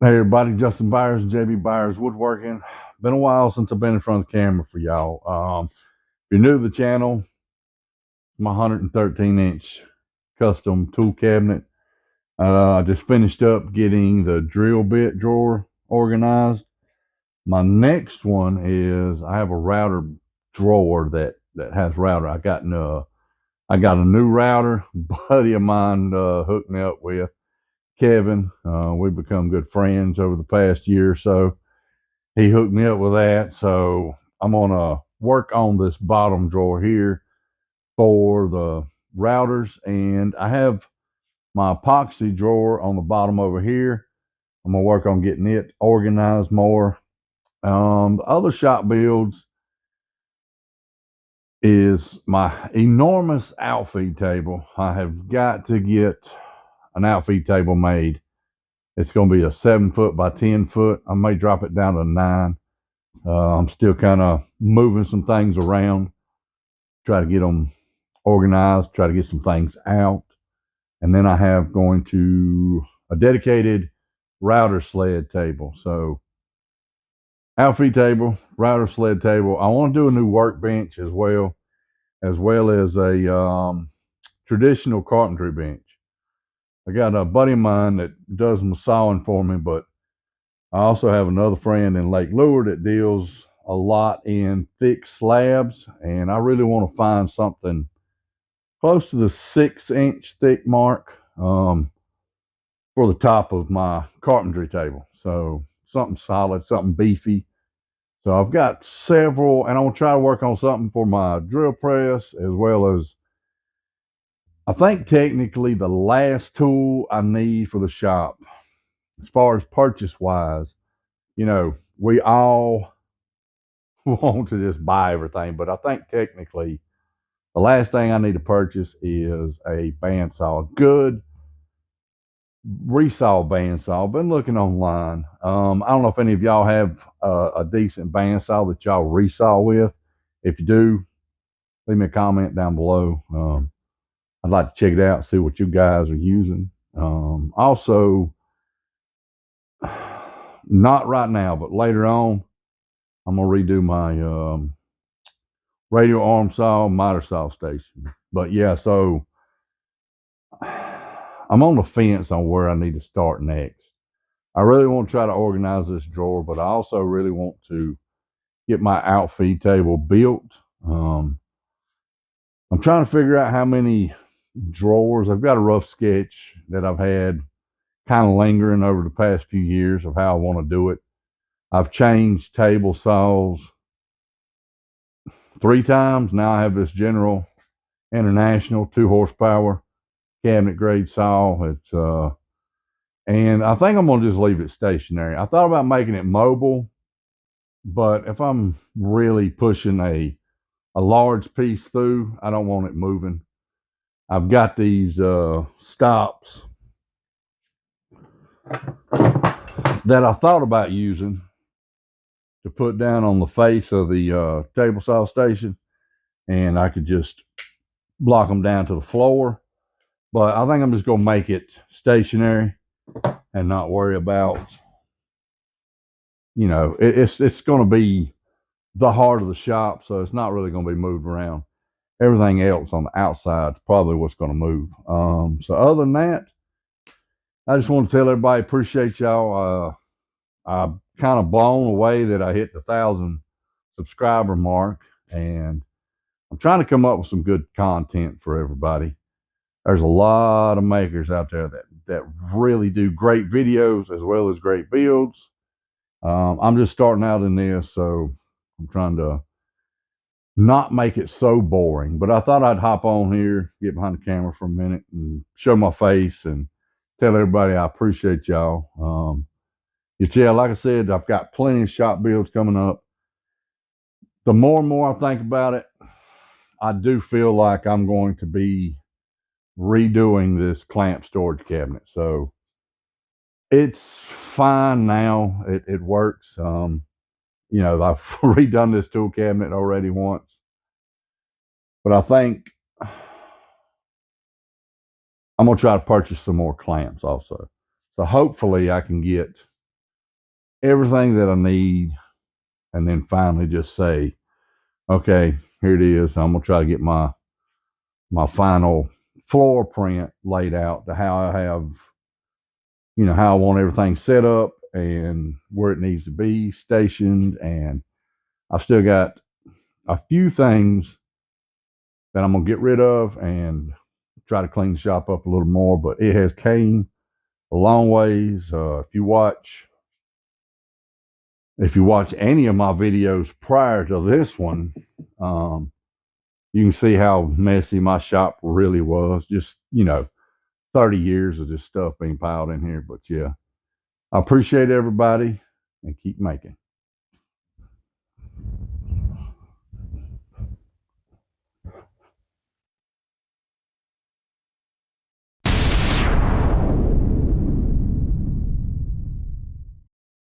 Hey everybody, Justin Byers, JB Byers Woodworking. Been a while since I've been in front of the camera for y'all. If you're new to the channel, my 113-inch custom tool cabinet. I just finished up getting the drill bit drawer organized. My next one is I have a router drawer that has router. I got a new router. A buddy of mine hooked me up with Kevin. We've become good friends over the past year or so. He hooked me up with that. So I'm gonna work on this bottom drawer here for the routers, and I have my epoxy drawer on the bottom over here. I'm gonna work on getting it organized more. The other shop builds is my enormous outfeed table. I have got to get an outfeed table made. It's going to be a 7 foot by 10 foot. I may drop it down to 9. I'm still kind of moving some things around, try to get them organized, try to get some things out. And then I have going to a dedicated router sled table. So outfeed table, router sled table. I want to do a new workbench as well as a traditional carpentry bench. I got a buddy of mine that does my sawing for me, but I also have another friend in Lake Lure that deals a lot in thick slabs, and I really want to find something close to the 6-inch thick mark for the top of my carpentry table. So something solid, something beefy. So I've got several, and I'm gonna try to work on something for my drill press as well as I think technically the last tool I need for the shop, as far as purchase wise. We all want to just buy everything, but I think technically the last thing I need to purchase is a bandsaw, good resaw bandsaw. Been looking online. I don't know if any of y'all have a decent bandsaw that y'all resaw with. If you do, leave me a comment down below. I'd like to check it out, see what you guys are using. Also, not right now, but later on, I'm gonna redo my radial arm saw, miter saw station. But yeah, so I'm on the fence on where I need to start next. I really want to try to organize this drawer, but I also really want to get my outfeed table built. Um, I'm trying to figure out how many drawers. I've got a rough sketch that I've had kind of lingering over the past few years of how I want to do it. I've changed table saws 3 times. Now I have this General International 2 horsepower cabinet grade saw. And I think I'm gonna just leave it stationary. I thought about making it mobile, but if I'm really pushing a large piece through, I don't want it moving. I've got these stops that I thought about using to put down on the face of the table saw station, and I could just block them down to the floor. But I think I'm just gonna make it stationary and not worry about, it's gonna be the heart of the shop, so it's not really gonna be moved around. Everything else on the outside is probably what's gonna move. So other than that, I just want to tell everybody appreciate y'all. I'm kind of blown away that I hit the 1,000 subscriber mark, and I'm trying to come up with some good content for everybody. There's a lot of makers out there that really do great videos as well as great builds. I'm just starting out in this, so I'm trying to not make it so boring. But I thought I'd hop on here, get behind the camera for a minute, and show my face and tell everybody I appreciate y'all. Yeah, like I said, I've got plenty of shop builds coming up. The more and more I think about it, I do feel like I'm going to be redoing this clamp storage cabinet. So it's fine now. It works. I've redone this tool cabinet already once, but I think I'm gonna try to purchase some more clamps also. So hopefully I can get everything that I need, and then finally just say, okay, here it is. I'm gonna try to get my final floor print laid out to how I have, how I want everything set up and where it needs to be stationed. And I've still got a few things that I'm gonna get rid of and try to clean the shop up a little more. But it has came a long ways. If you watch any of my videos prior to this one, you can see how messy my shop really was. Just 30 years of this stuff being piled in here. But yeah, I appreciate everybody and keep making.